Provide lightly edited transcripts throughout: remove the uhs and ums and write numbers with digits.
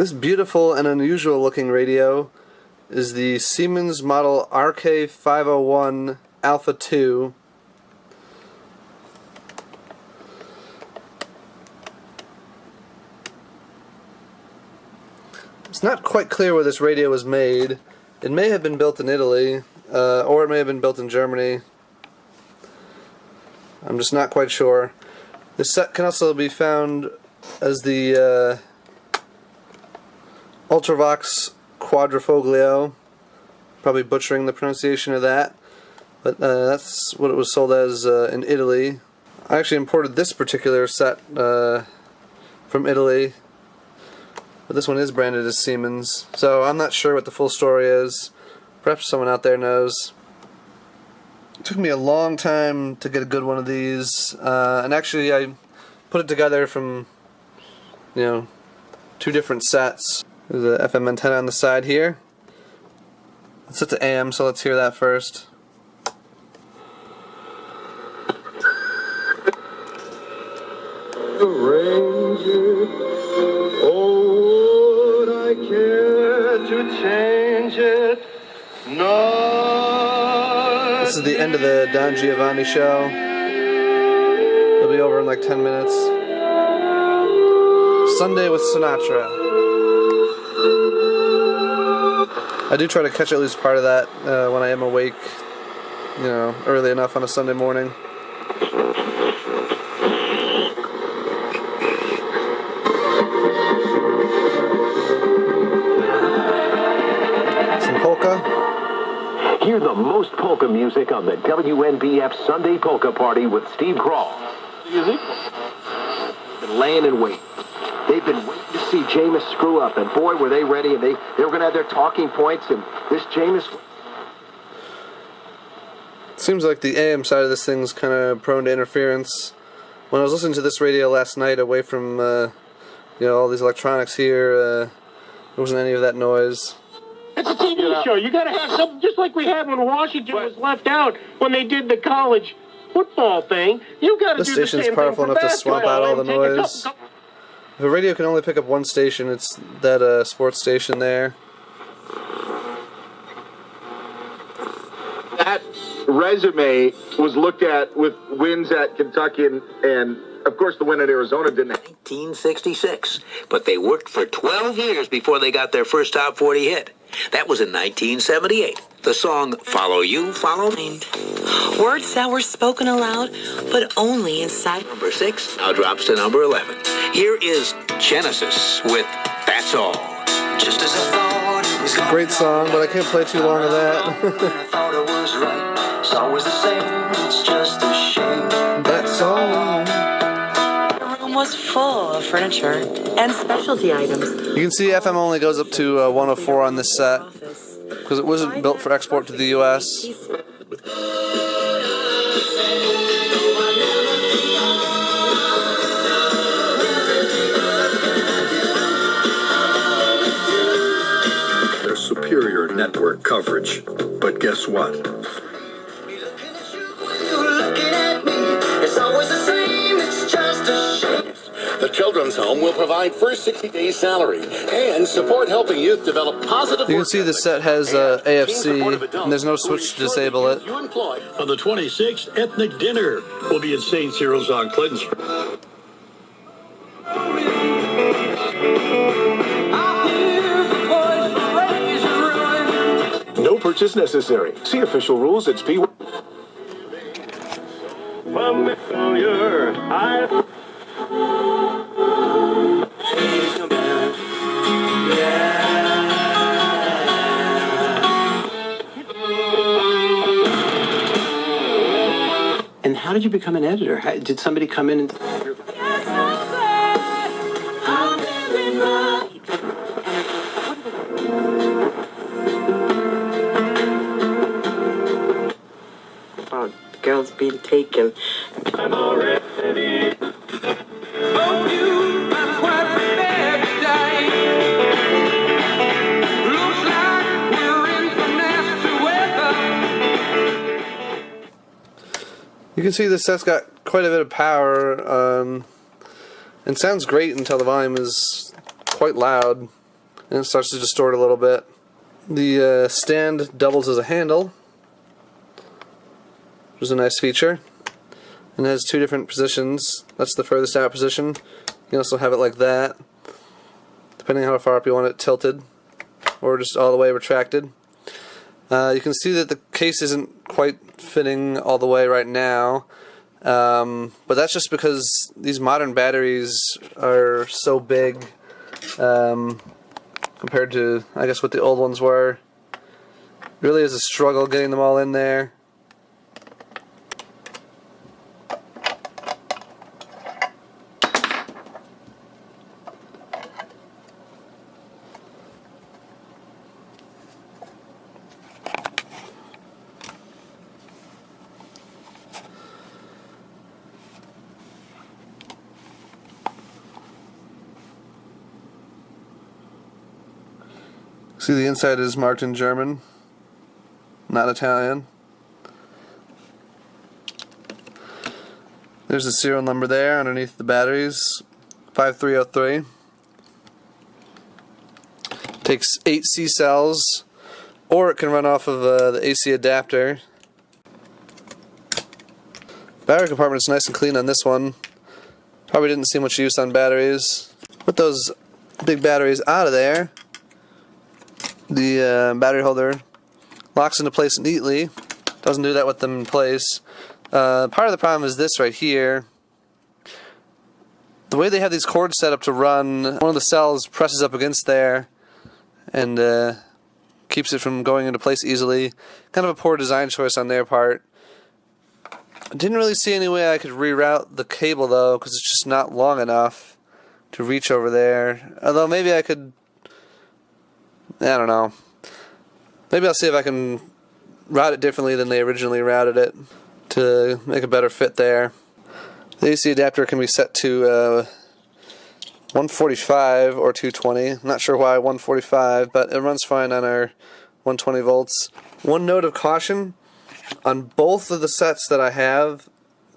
This beautiful and unusual looking radio is the Siemens model RK501 Alpha 2. It's not quite clear where this radio was made. It may have been built in Italy, or it may have been built in Germany. I'm just not quite sure. This set can also be found as the Ultravox Quadrifoglio. Probably butchering the pronunciation of that, but that's what it was sold as in Italy. I actually imported this particular set from Italy, but this one is branded as Siemens, so I'm not sure what the full story is. Perhaps someone out there knows. It took me a long time to get a good one of these, and actually I put it together from, you know, two different sets. There's a FM antenna on the side here. It's set to AM, so let's hear that first. The ranger, oh, would I care to change it? No. This is the end of the Don Giovanni show. It'll be over in like 10 minutes. Sunday with Sinatra. I do try to catch at least part of that when I am awake, you know, early enough on a Sunday morning. Some polka. Hear the most polka music on the WNBF Sunday Polka Party with Steve Crawl. Music? Been laying in wait. They've been waiting to see Jameis screw up, and boy, were they ready, and they were going to have their talking points, and this Jameis... Seems like the AM side of this thing's kind of prone to interference. When I was listening to this radio last night away from, you know, all these electronics here, there wasn't any of that noise. It's a TV show. You got to have something, just like we had when Washington was left out when they did the college football thing. You got to do the same thing. This station's powerful enough to swamp out all the noise. If a radio can only pick up one station, it's that sports station there. That resume was looked at with wins at Kentucky and of course the win at Arizona didn't. 1966, but they worked for 12 years before they got their first top 40 hit. That was in 1978. The song Follow You, Follow Me. Words that were spoken aloud, but only inside. Number 6 now drops to number 11. Here is Genesis with That's All. Just as I thought it was Great song, but I can't play too long of that. I thought it was right. It's always the same. It's just a shame. That's all. The room was full of furniture and specialty items. You can see FM only goes up to 104 on this set because it wasn't built for export to the US. Their superior network coverage. But guess what? The Children's Home will provide first 60 days salary and support helping youth develop positive. You can see the set has AFC, and there's no switch to disable it. On the 26th, ethnic dinner will be at St. Cyril's on Clinton Street. No purchase necessary. See official rules at P. And how did you become an editor? Did somebody come in and... About girls being taken. I'm already. Oh, you quite prepared to die. Looks like we're in for nasty weather. You can see this set's got quite a bit of power, and sounds great until the volume is quite loud. and it starts to distort a little bit. The stand doubles as a handle, which is a nice feature, and it has two different positions. That's the furthest out position. You can also have it like that, depending on how far up you want it tilted, or just all the way retracted. You can see that the case isn't quite fitting all the way right now, but that's just because these modern batteries are so big compared to, I guess, what the old ones were. It really is a struggle getting them all in there. See, the inside is marked in German, not Italian. There's the serial number there underneath the batteries, 5303. Takes 8 C cells, or it can run off of the AC adapter. Battery compartment is nice and clean on this one. Probably didn't see much use on batteries. Put those big batteries out of there. The battery holder locks into place neatly. Doesn't do that with them in place. Part of the problem is this right here. The way they have these cords set up to run, one of the cells presses up against there and keeps it from going into place easily. Kind of a poor design choice on their part. I didn't really see any way I could reroute the cable though, because it's just not long enough to reach over there. Although maybe I could, I don't know. Maybe I'll see if I can route it differently than they originally routed it to make a better fit there. The AC adapter can be set to 145 or 220. I'm not sure why 145, but it runs fine on our 120 volts. One note of caution, on both of the sets that I have,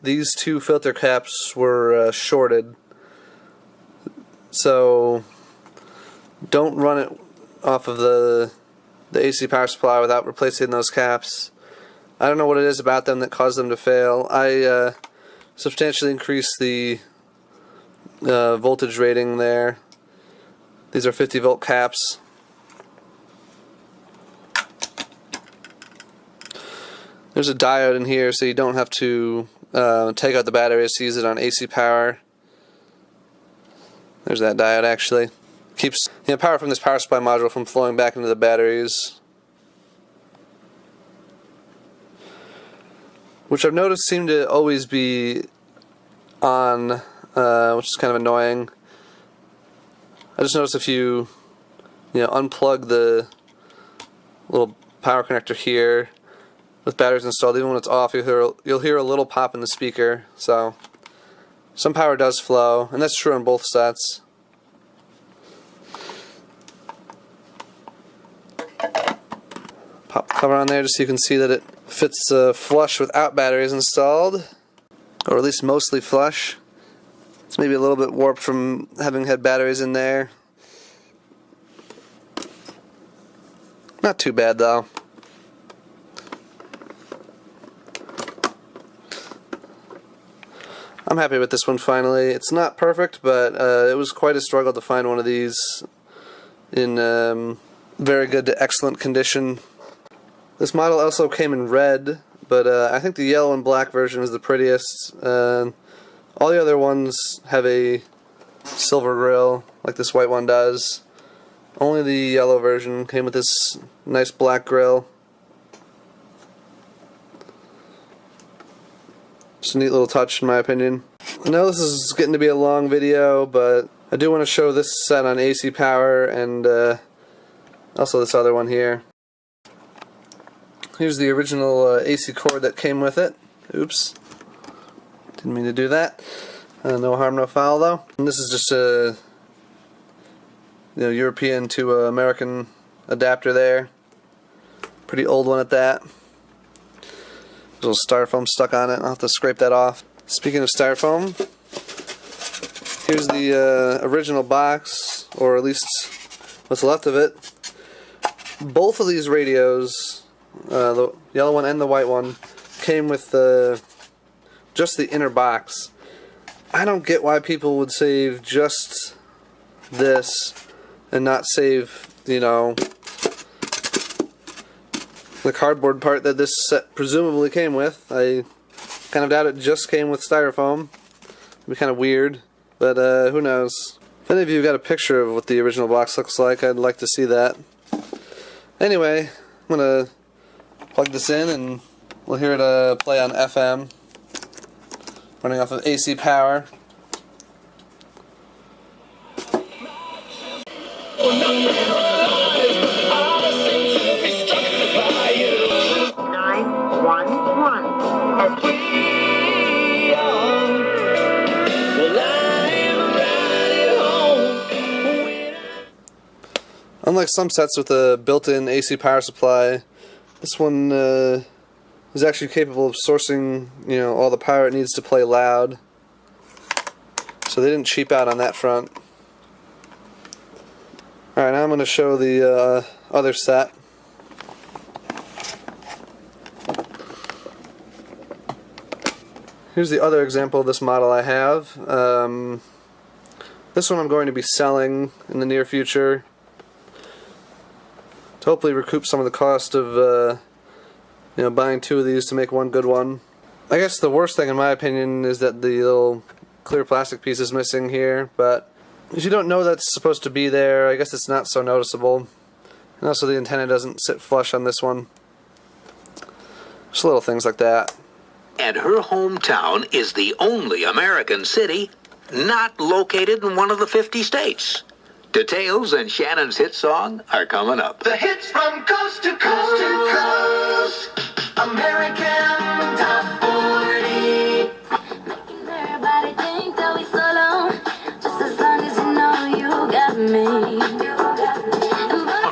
these two filter caps were shorted. So don't run it off of the AC power supply without replacing those caps. I don't know what it is about them that caused them to fail. I substantially increased the voltage rating there. These are 50 volt caps. There's a diode in here so you don't have to take out the batteries to use it on AC power. There's that diode actually. Keeps power from this power supply module from flowing back into the batteries, which I've noticed seem to always be on, which is kind of annoying. I just noticed if you unplug the little power connector here with batteries installed, even when it's off, you'll hear a little pop in the speaker. So some power does flow, and that's true on both sets. Pop the cover on there just so you can see that it fits flush without batteries installed, or at least mostly flush. It's maybe a little bit warped from having had batteries in there. Not too bad though. I'm happy with this one finally. It's not perfect, but it was quite a struggle to find one of these in very good to excellent condition. This model also came in red, but I think the yellow and black version is the prettiest. All the other ones have a silver grill, like this white one does. Only the yellow version came with this nice black grill. Just a neat little touch in my opinion. I know this is getting to be a long video, but I do want to show this set on AC power and also this other one here. Here's the original AC cord that came with it. Oops. Didn't mean to do that. No harm, no foul though. And this is just a European to American adapter there. Pretty old one at that. There's a little styrofoam stuck on it. I'll have to scrape that off. Speaking of styrofoam, here's the original box, or at least what's left of it. Both of these radios, the yellow one and the white one, came with just the inner box. I don't get why people would save just this and not save, you know, the cardboard part that this set presumably came with. I kind of doubt it just came with styrofoam. It'd be kind of weird, but who knows. If any of you got a picture of what the original box looks like, I'd like to see that. Anyway, I'm going to plug this in and we'll hear it play on FM, running off of AC power. Unlike some sets with a built-in AC power supply, this one is actually capable of sourcing, you know, all the power it needs to play loud. So they didn't cheap out on that front. Alright, now I'm going to show the other set. Here's the other example of this model I have. This one I'm going to be selling in the near future to hopefully recoup some of the cost of you know, buying two of these to make one good one. I guess the worst thing in my opinion is that the little clear plastic piece is missing here, but if you don't know that's supposed to be there, I guess it's not so noticeable. And also the antenna doesn't sit flush on this one. Just little things like that. And her hometown is the only American city not located in one of the 50 states. Details and Shannon's hit song are coming up. The hits from coast to coast to coast. American Top 40. Making everybody think that we so long. Just as long as you know you got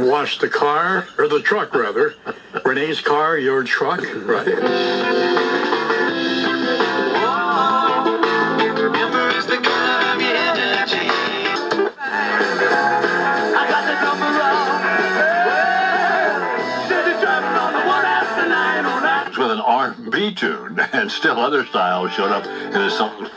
me. Wash the car, or the truck rather. Renee's car, your truck, right? With an R&B tune, and still other styles showed up in his song.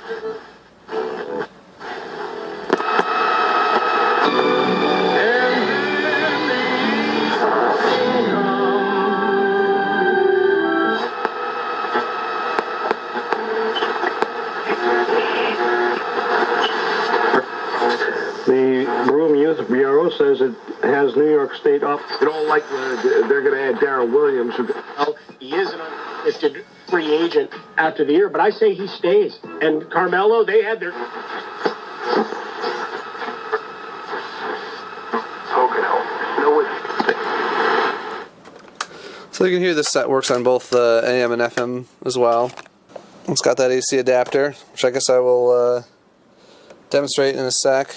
The Brew Music Bureau says it has New York State up. You don't like they're going to add Darryl Williams. Well, he is an unlisted free agent after the year, but I say he stays. And Carmelo, they had their... So you can hear this set works on both AM and FM as well. It's got that AC adapter, which I guess I will demonstrate in a sec.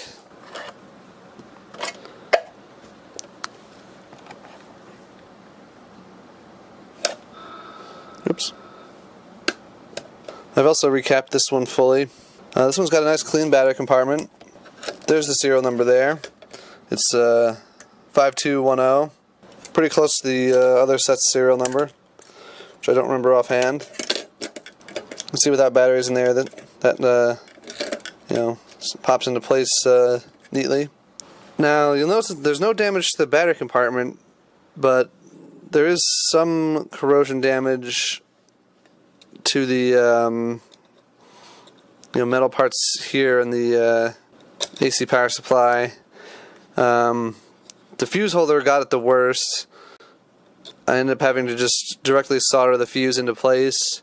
Oops. I've also recapped this one fully. This one's got a nice clean battery compartment. There's the serial number there. It's 5210. Pretty close to the other set's serial number, which I don't remember offhand. You can see without batteries in there that you know, pops into place neatly. Now you'll notice that there's no damage to the battery compartment, but there is some corrosion damage to the you know, metal parts here in the AC power supply. The fuse holder got it the worst. I ended up having to just directly solder the fuse into place.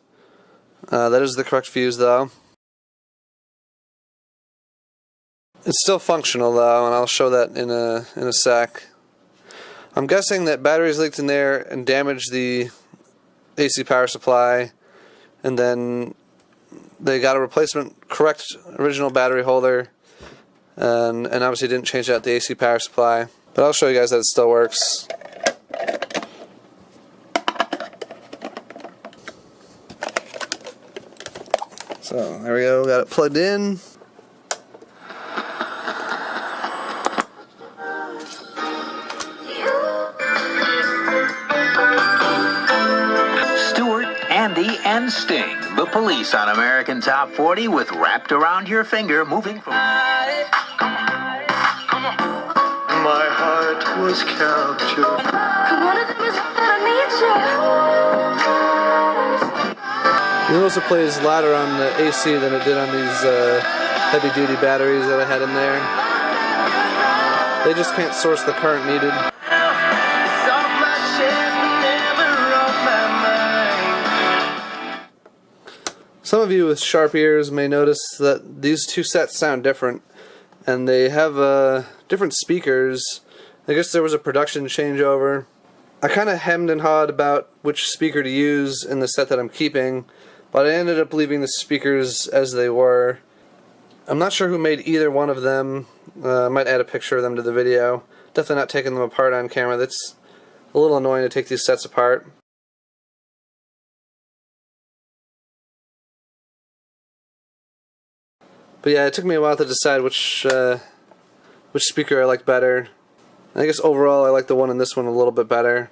That is the correct fuse though. It's still functional though, and I'll show that in a sec. I'm guessing that batteries leaked in there and damaged the AC power supply, and then they got a replacement correct original battery holder, and obviously didn't change out the AC power supply. But I'll show you guys that it still works. So there we go, got it plugged in. and Sting, the Police on American Top 40 with Wrapped Around Your Finger, moving from... My heart was captured. Come on, I It also plays louder on the AC than it did on these heavy-duty batteries that I had in there. They just can't source the current needed. Some of you with sharp ears may notice that these two sets sound different, and they have different speakers. I guess there was a production changeover. I kind of hemmed and hawed about which speaker to use in the set that I'm keeping, but I ended up leaving the speakers as they were. I'm not sure who made either one of them. I might add a picture of them to the video. Definitely not taking them apart on camera. That's a little annoying to take these sets apart. But yeah, it took me a while to decide which speaker I liked better. I guess overall I like the one in this one a little bit better.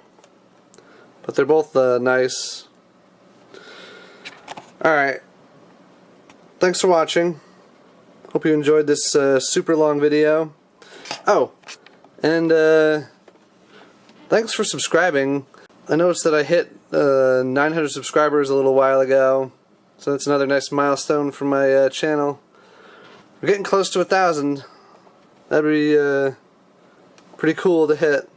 But they're both nice. Alright. Thanks for watching. Hope you enjoyed this super long video. Oh, and thanks for subscribing. I noticed that I hit 900 subscribers a little while ago. So that's another nice milestone for my channel. We're getting close to 1,000. That'd be pretty cool to hit.